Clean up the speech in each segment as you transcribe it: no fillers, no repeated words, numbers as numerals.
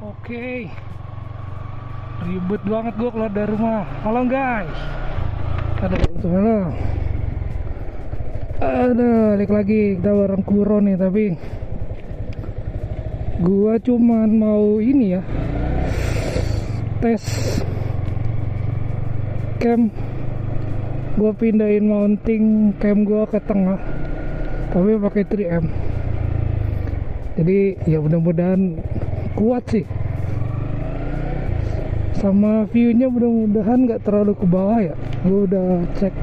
Oke, ribet banget gue keluar dari rumah. Halo guys, balik lagi kita bareng Kuro nih. Tapi gue cuman mau ini ya, tes cam. Gue pindahin mounting cam gue ke tengah, tapi pakai 3M. Jadi ya mudah-mudahan kuat sih. Sama view-nya mudah-mudahan nggak terlalu ke bawah ya. Gue udah cek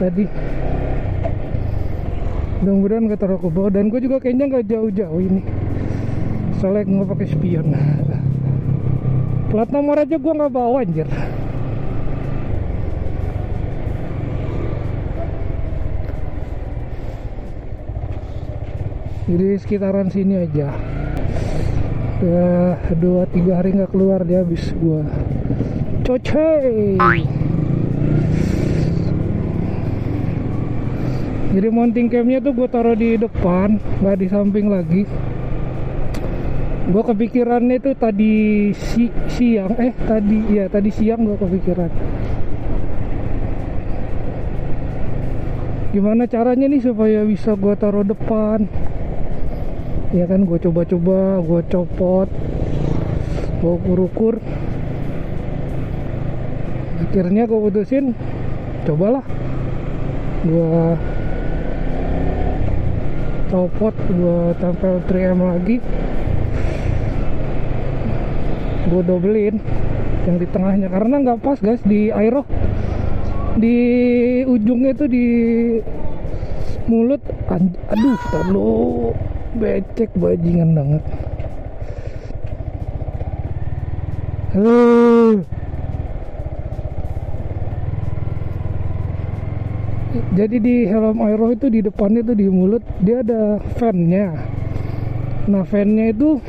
tadi, mudah-mudahan nggak terlalu ke bawah. Dan gue juga kayaknya nggak jauh-jauh ini, soalnya nggak pakai spion. Plat nomor aja gue nggak bawa anjir. Jadi sekitaran sini aja. Udah 2-3 hari nggak keluar, dia habis gua cocok. Jadi mounting camnya tuh gua taruh di depan, nggak di samping lagi. Gua kepikirannya itu tadi tadi siang gua kepikiran gimana caranya nih supaya bisa gua taruh depan. Ya kan, gue coba-coba, gue copot, gue ukur-ukur. Akhirnya gue putusin, cobalah gue copot, gue tempel 3M lagi, gue dobelin yang di tengahnya karena nggak pas guys di aero, di ujungnya itu di mulut. Aduh, terlalu becek bajingan banget. Halo. Jadi di helm aero itu di depannya itu di mulut dia ada fan-nya. Nah, fan-nya itu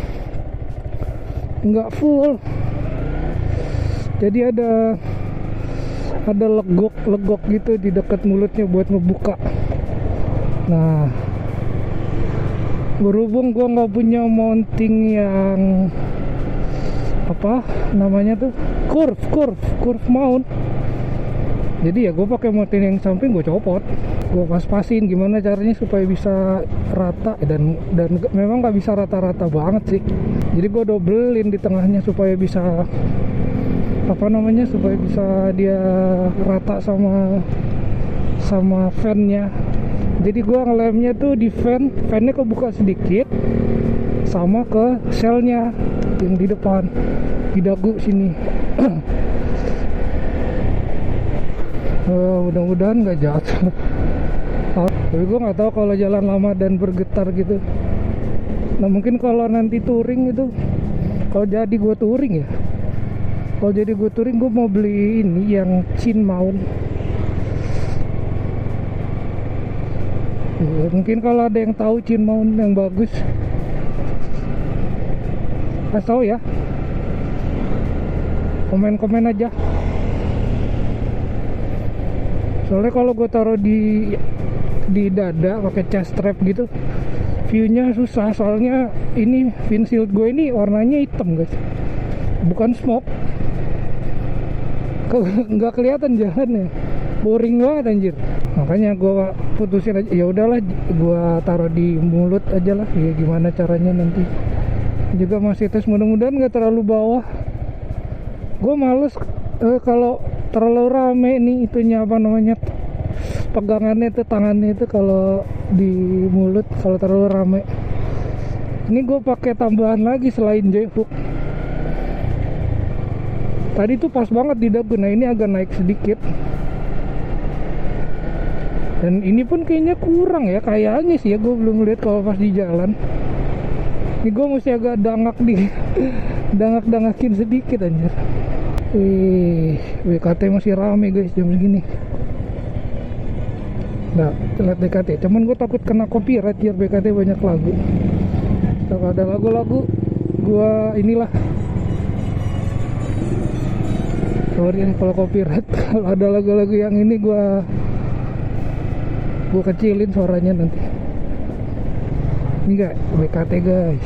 nggak full. Jadi ada legok gitu di dekat mulutnya buat ngebuka. Nah, berhubung gue nggak punya mounting yang apa namanya tuh curve mount, jadi ya gue pakai mounting yang samping. Gue copot, gue pas-pasin gimana caranya supaya bisa rata, dan memang nggak bisa rata-rata banget sih. Jadi gue dobelin di tengahnya supaya bisa supaya bisa dia rata sama fan-nya. Jadi gua ngelemnya tuh di fan-nya kebuka sedikit, sama ke selnya yang di depan, di dagu sini. Mudah-mudahan nggak jatuh. Tapi gua nggak tahu kalau jalan lama dan bergetar gitu. Nah, mungkin kalau nanti touring itu, kalau jadi gua touring ya, gua mau beli ini yang chin mount. Mungkin kalau ada yang tahu chin mount yang bagus, kasih tahu ya, komen aja. Soalnya kalau gue taruh di dada pakai chest strap gitu, viewnya susah. Soalnya ini windshield gue ini warnanya hitam guys, bukan smoke. Nggak kelihatan jalannya, boring banget anjir. Makanya gue putusin aja, ya udahlah gue taruh di mulut aja lah. Ya gimana caranya nanti juga masih tes, mudah-mudahan nggak terlalu bawah. Gue males kalau terlalu rame nih itunya pegangannya itu, tangannya itu kalau di mulut kalau terlalu rame. Ini gue pakai tambahan lagi selain J-hook. Tadi tuh pas banget di dagu, nah ini agak naik sedikit. Dan ini pun kayaknya kurang ya, kayaknya sih ya, gue belum lihat kalau pas di jalan. Ini gue mesti agak dangak-dangakin sedikit anjir. BKT masih rame guys jam segini. Nah, lihat BKT, cuman gue takut kena copyright biar BKT banyak lagu. Kalau ada lagu-lagu gue inilah, sorry kalau copyright. Kalau ada lagu-lagu yang ini gue kecilin suaranya nanti. Ini enggak BKT guys.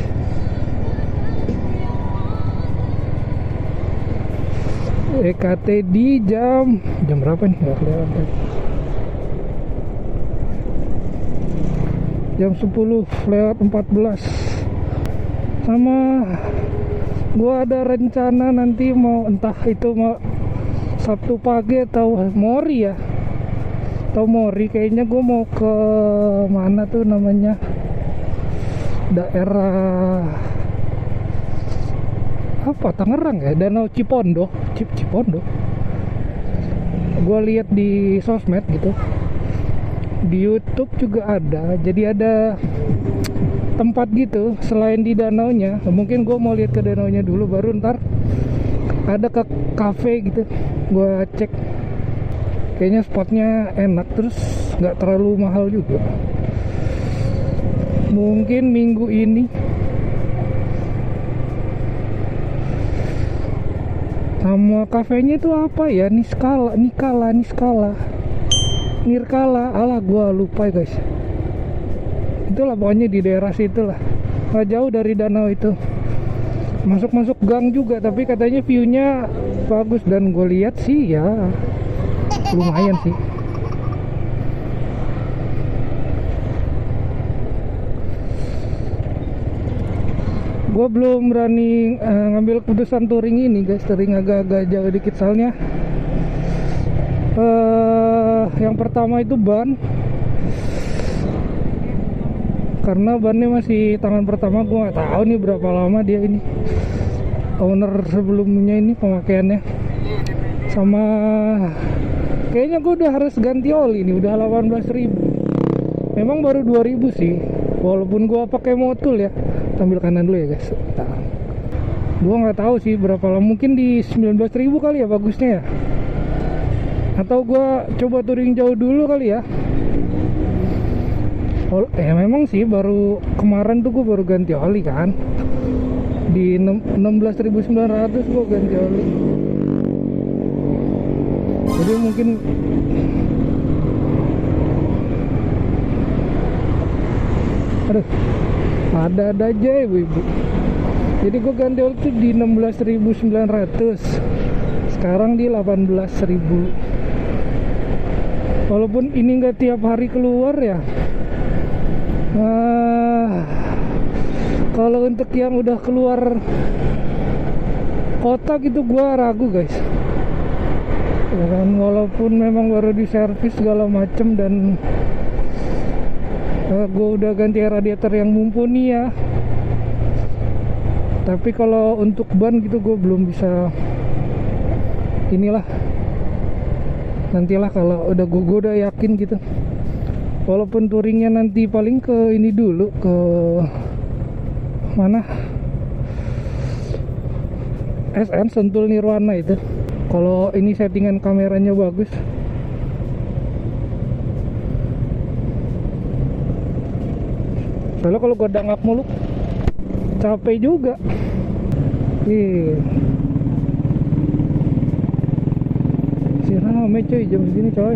EKT di jam berapa nih? Nggak kelihatan. Jam 10:14. Sama gua ada rencana nanti mau, entah itu mau Sabtu pagi atau Mori ya, atau Mori kayaknya gua mau ke mana tuh namanya, daerah apa, Tangerang ya, Danau Cipondo. Cipondo gue lihat di sosmed gitu, di YouTube juga ada, jadi ada tempat gitu selain di danaunya. Mungkin gue mau lihat ke danaunya dulu, baru ntar ada ke cafe gitu gue cek. Kayaknya spotnya enak, terus nggak terlalu mahal juga. Mungkin minggu ini. Nama kafenya itu apa ya? Nirkala. Alah, gua lupa ya guys. Itulah pokoknya di daerah situ lah. Gak jauh dari danau itu. Masuk gang juga, tapi katanya view-nya bagus, dan gue lihat sih ya lumayan sih. Gue belum berani ngambil keputusan touring ini guys. Touring agak-agak jauh dikit soalnya. Yang pertama itu ban, karena bannya masih tangan pertama. Gue nggak tahu nih berapa lama dia ini, owner sebelumnya ini pemakaiannya. Sama kayaknya gue udah harus ganti oli nih, udah 18.000. Memang baru 2.000 sih, walaupun gue pakai motul ya. Ambil kanan dulu ya guys. Nah, gue nggak tahu sih berapa lama, mungkin di 19.000 kali ya bagusnya ya, atau gue coba touring jauh dulu kali ya. Memang sih baru kemarin tuh gue baru ganti oli kan, di 16.900 gue ganti oli. Jadi mungkin ada aja ibu-ibu. Jadi gue ganti oli tuh di 16.900, sekarang di 18.000. Walaupun ini nggak tiap hari keluar ya. Kalau untuk yang udah keluar kota gitu gue ragu guys ya kan, walaupun memang baru diservis segala macem, dan gue udah ganti radiator yang mumpuni ya. Tapi kalau untuk ban gitu gue belum bisa. Inilah nantilah kalau udah gue udah yakin gitu. Walaupun touringnya nanti paling ke ini dulu, ke mana, SN Sentul Nirwana itu. Kalau ini settingan kameranya bagus. Kalau gue dangak mulu capek juga. Si rame coy jam segini coy.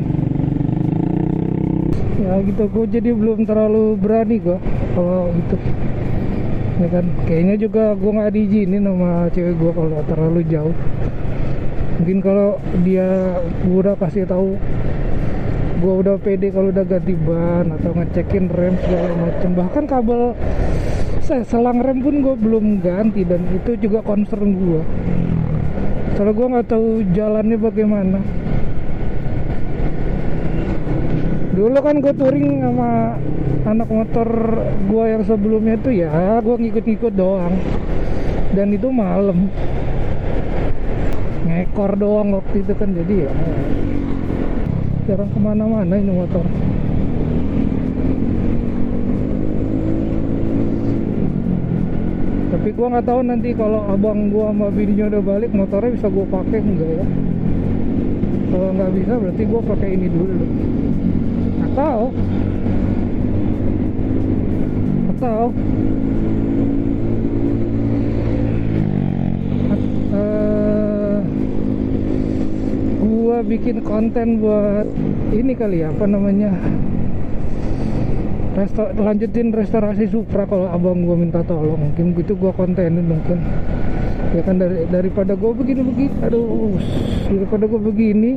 Ya gitu, gue jadi belum terlalu berani gue kalau gitu ya kan. Kayaknya juga gue nggak diizinin sama cewek gue kalau terlalu jauh. Mungkin kalau dia udah kasih tahu gue udah pede kalau udah ganti ban atau ngecekin rem segala macem. Bahkan kabel selang rem pun gue belum ganti, dan itu juga concern gue. Soalnya gue nggak tahu jalannya bagaimana. Dulu kan gue touring sama anak motor gue yang sebelumnya tuh ya, gue ngikut-ngikut doang, dan itu malam ngekor doang waktu itu kan. Jadi ya jarang kemana-mana ini motor. Tapi gua nggak tahu nanti kalau abang gua sama bininya udah balik, motornya bisa gua pakai enggak ya. Kalau nggak bisa berarti gua pakai ini dulu. Atau gua bikin konten buat ini kali ya, apa namanya, lanjutin restorasi Supra. Kalau abang gua minta tolong, mungkin gitu gua kontenin mungkin. Ya kan daripada gue begini, aduh, daripada gue begini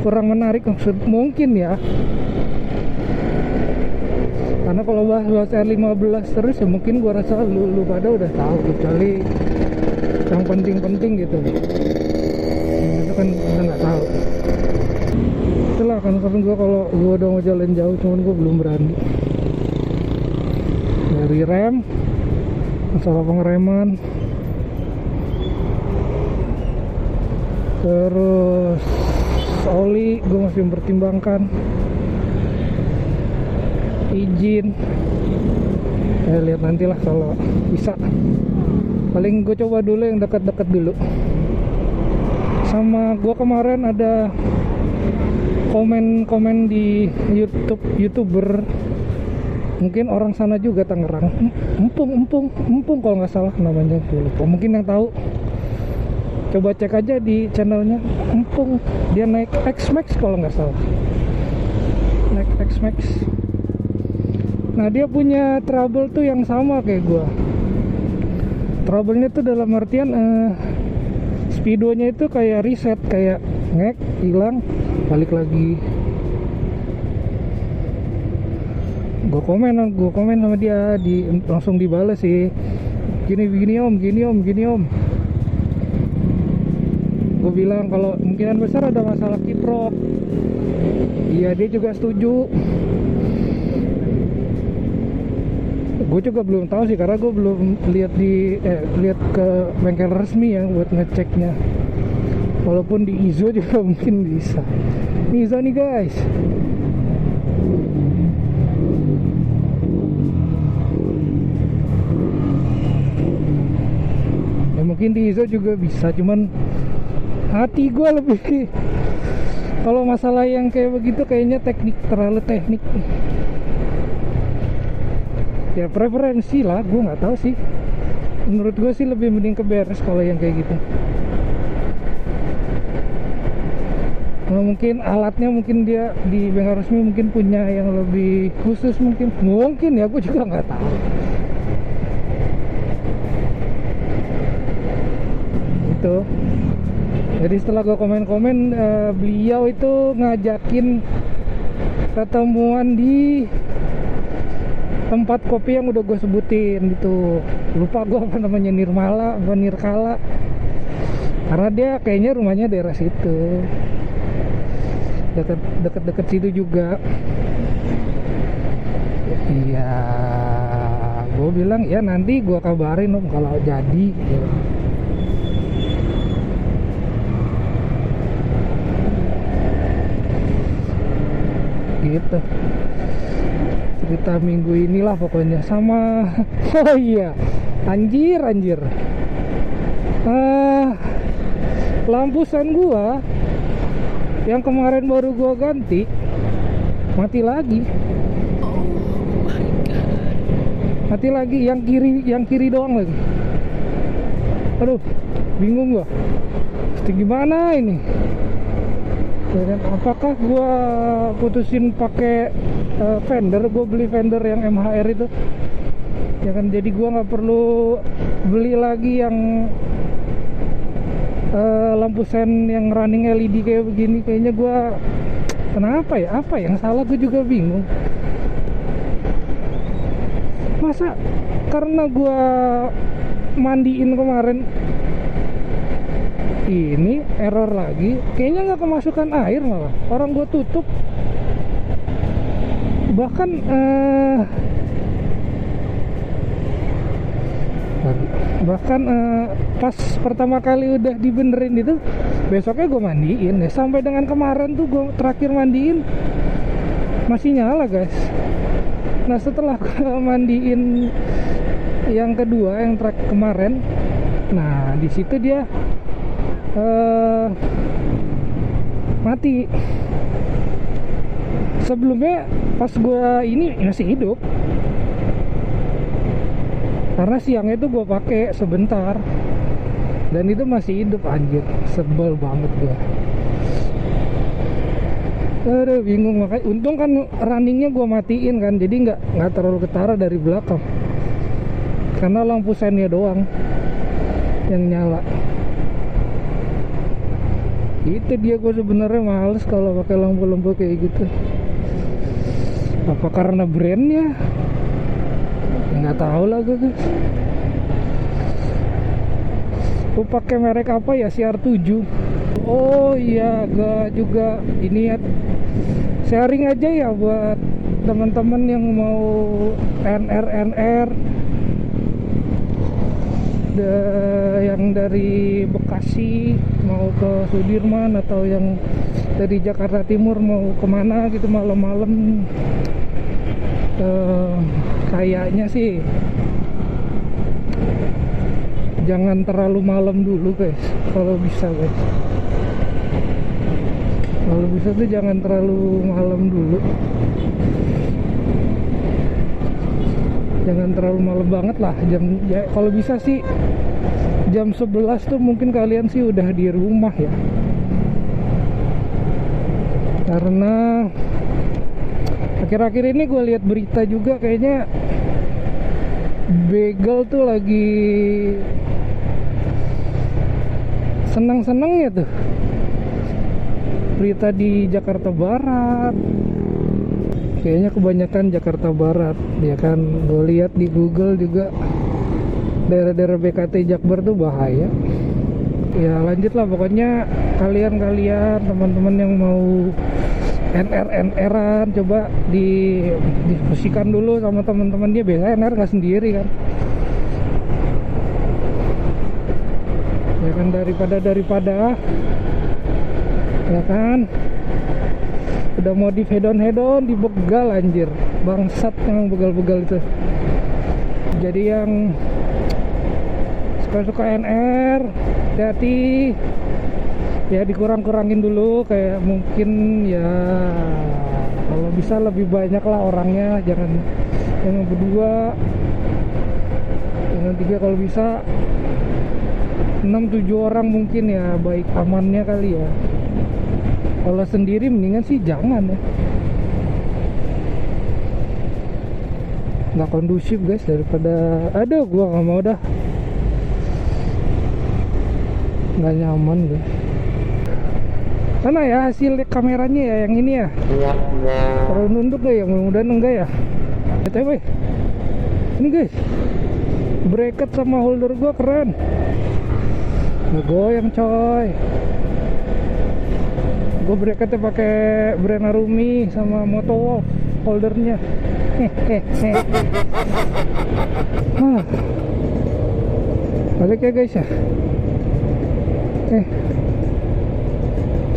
kurang menarik mungkin ya. Karena kalau bahas R15 terus ya mungkin gue rasa lu pada udah tahu, kecuali yang penting-penting gitu. Itu kan kita nggak tahu. Itulah concern gue kalau gue udah mau jalan jauh, cuman gue belum berani. Dari rem, masalah pengereman, terus oli gue masih mempertimbangkan, izin lihat nantilah kalau bisa. Paling gue coba dulu yang dekat-dekat dulu. Sama gue kemarin ada komen di YouTuber, mungkin orang sana juga, Tangerang, Empung kalau nggak salah namanya, gue lupa. Mungkin yang tahu coba cek aja di channelnya Empung, dia naik X-Max kalau nggak salah, naik X-Max. Nah dia punya trouble tuh yang sama kayak gua. Trouble-nya tuh dalam artian speedonya itu kayak reset, kayak ngek, hilang, balik lagi. Gua komen sama dia, langsung dibales sih, gini om. Gue bilang kalau kemungkinan besar ada masalah kiprok. Iya, dia juga setuju. Gue juga belum tahu sih, karena gue belum lihat ke bengkel resmi ya buat ngeceknya. Walaupun di Izo juga mungkin bisa. Ini Izo nih guys. Ya mungkin di Izo juga bisa, cuman hati gue lebih kalau masalah yang kayak begitu kayaknya terlalu teknik. Ya preferensi lah, gue nggak tahu sih. Menurut gue sih lebih mending ke beres kalau yang kayak gitu. Nah, mungkin alatnya mungkin dia di bengkel resmi mungkin punya yang lebih khusus, mungkin ya, gue juga nggak tahu. Itu. Jadi setelah gue komen-komen, beliau itu ngajakin ketemuan di tempat kopi yang udah gue sebutin gitu. Lupa gue apa namanya, Nirmala apa Nirkala, karena dia kayaknya rumahnya daerah situ, deket situ juga. Iya, gue bilang ya nanti gue kabarin om kalau jadi ya. Gitu cerita minggu inilah pokoknya. Sama oh iya, anjir lampu sen gua yang kemarin baru gua ganti mati lagi. Mati lagi, yang kiri doang lagi. Aduh, bingung gua mesti gimana ini. Dan apakah gua putusin pakai fender, gue beli fender yang MHR itu ya kan, jadi gue nggak perlu beli lagi yang lampu sen yang running LED kayak begini. Kayaknya gue kenapa ya, apa yang salah, gue juga bingung. Masa karena gue mandiin kemarin ini error lagi, kayaknya nggak kemasukan air, malah orang gue tutup. Bahkan pas pertama kali udah dibenerin itu, besoknya gue mandiin ya. Sampai dengan kemarin tuh gue terakhir mandiin masih nyala guys. Nah setelah gue mandiin yang kedua, yang terakhir kemarin, nah di situ dia mati. Sebelumnya pas gua ini masih hidup, karena siangnya itu gua pakai sebentar dan itu masih hidup. Anjir, sebel banget gua. Aduh, bingung. Makanya untung kan runningnya gua matiin kan, jadi nggak terlalu ketara dari belakang karena lampu sennya doang. yang nyala. Itu dia, gue sebenarnya males kalau pakai lampu-lampu kayak gitu. Apa karena brandnya? Nggak tahu lah gue, guys. Gue pakai merek apa ya, CR7. Oh iya, gue juga ini ya, sharing aja ya buat teman-teman yang mau NR yang dari Bekasi mau ke Sudirman, atau yang dari Jakarta Timur mau kemana gitu malam-malam. Kayaknya sih jangan terlalu malam dulu, guys. Kalau bisa, guys, kalau bisa tuh jangan terlalu malam dulu. Jangan terlalu malam banget lah. Ya, kalau bisa sih jam 11 tuh mungkin kalian sih udah di rumah ya. Karena akhir-akhir ini gue lihat berita juga, kayaknya begal tuh lagi senang-senangnya tuh. Berita di Jakarta Barat, kayaknya kebanyakan Jakarta Barat ya kan. Gue lihat di Google juga daerah-daerah BKT Jakbar tuh bahaya. Ya lanjut lah, pokoknya kalian teman-teman yang mau NR-NR-an coba diskusikan dulu sama teman-teman dia. Biasanya NR nggak sendiri kan. Ya kan, daripada ya kan, udah mau di hedon dibegal, anjir, bangsat yang begal-begal itu. Jadi yang suka NR, hati-hati ya, dikurang-kurangin dulu. Kayak mungkin ya kalau bisa lebih banyak lah orangnya, jangan berdua, jangan 3, kalau bisa 6-7 orang mungkin ya, baik amannya kali ya. Kalau sendiri mendingan sih jangan ya, nggak kondusif, guys. Daripada aduh, gua nggak mau dah, nggak nyaman guys. Mana ya hasil kameranya ya, yang ini ya, terlalu nunduk gak ya, mudah-mudahan enggak ya. BTW ini guys, bracket sama holder gua keren, ngegoyang coy. Gue bracketnya pakai brand Arumi sama Motowolf holdernya. Balik ya guys ya.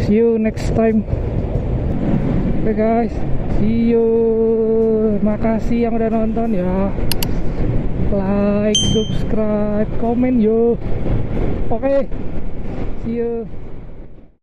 See you next time. Oke guys, see you. Makasih yang udah nonton ya. Like, subscribe, komen yo. Oke, see you.